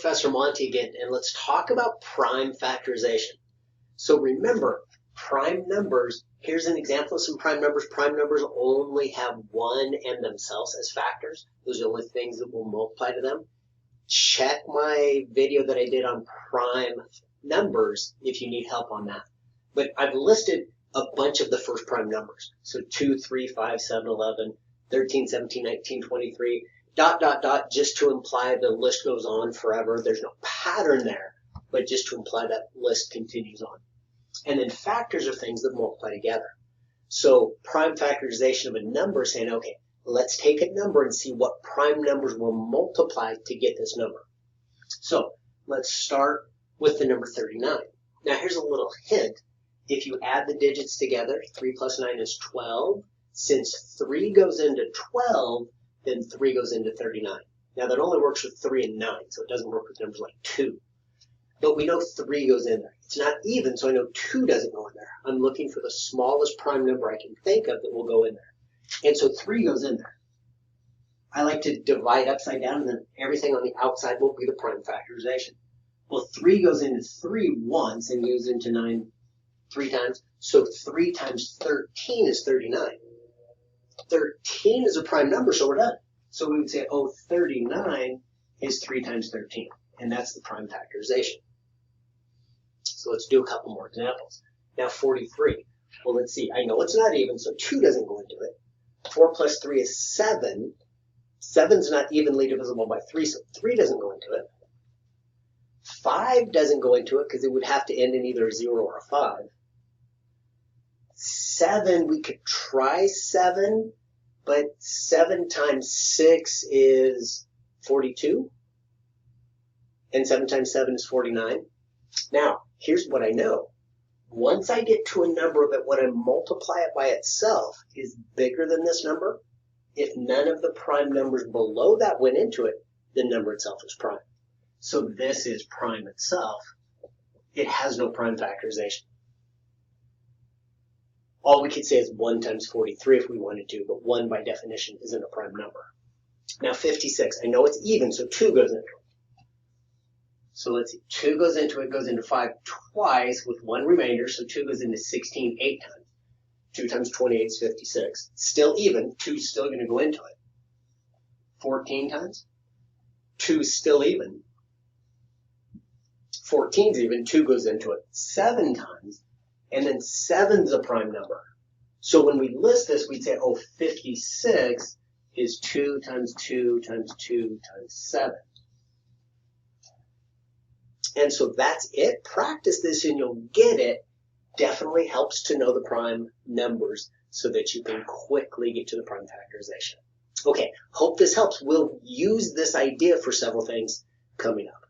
Professor Monty again, and let's talk about prime factorization. So remember, prime numbers, here's an example of some prime numbers. Prime numbers only have 1 and themselves as factors. Those are the only things that will multiply to them. Check my video that I did on prime numbers if you need help on that. But I've listed a bunch of the first prime numbers. So 2, 3, 5, 7, 11, 13, 17, 19, 23, ... just to imply the list goes on forever. There's no pattern there, but just to imply that list continues on. And then factors are things that multiply together. So prime factorization of a number is saying, okay, let's take a number and see what prime numbers will multiply to get this number. So let's start with the number 39. Now here's a little hint. If you add the digits together, 3 plus 9 is 12. Since 3 goes into 12, then 3 goes into 39. Now that only works with 3 and 9, so it doesn't work with numbers like 2. But we know 3 goes in there. It's not even, so I know 2 doesn't go in there. I'm looking for the smallest prime number I can think of that will go in there. And so 3 goes in there. I like to divide upside down, and then everything on the outside will be the prime factorization. Well, 3 goes into 3 once and goes into 9 3 times. So 3 times 13 is 39. 13 is a prime number, so we're done. So we would say, oh, 39 is 3 times 13, and that's the prime factorization. So let's do a couple more examples. Now 43. Well, let's see. I know it's not even, so 2 doesn't go into it. 4 plus 3 is 7. 7's not evenly divisible by 3, so 3 doesn't go into it. 5 doesn't go into it because it would have to end in either a 0 or a 5. 7, we could try 7, but 7 times 6 is 42, and 7 times 7 is 49. Now, here's what I know. Once I get to a number that when I multiply it by itself is bigger than this number, if none of the prime numbers below that went into it, the number itself is prime. So this is prime itself. It has no prime factorization. All we could say is 1 times 43 if we wanted to, but 1 by definition isn't a prime number. Now 56, I know it's even, so 2 goes into it. So let's see, 2 goes into 5 twice with 1 remainder, so 2 goes into 16 8 times. 2 times 28 is 56. Still even, 2 is still going to go into it. 14 times, 2 is still even. 14 is even, 2 goes into it. 7 times, and then 7's a prime number. So when we list this, we'd say, oh, 56 is 2 times 2 times 2 times 7. And so that's it. Practice this and you'll get it. Definitely helps to know the prime numbers so that you can quickly get to the prime factorization. Okay, hope this helps. We'll use this idea for several things coming up.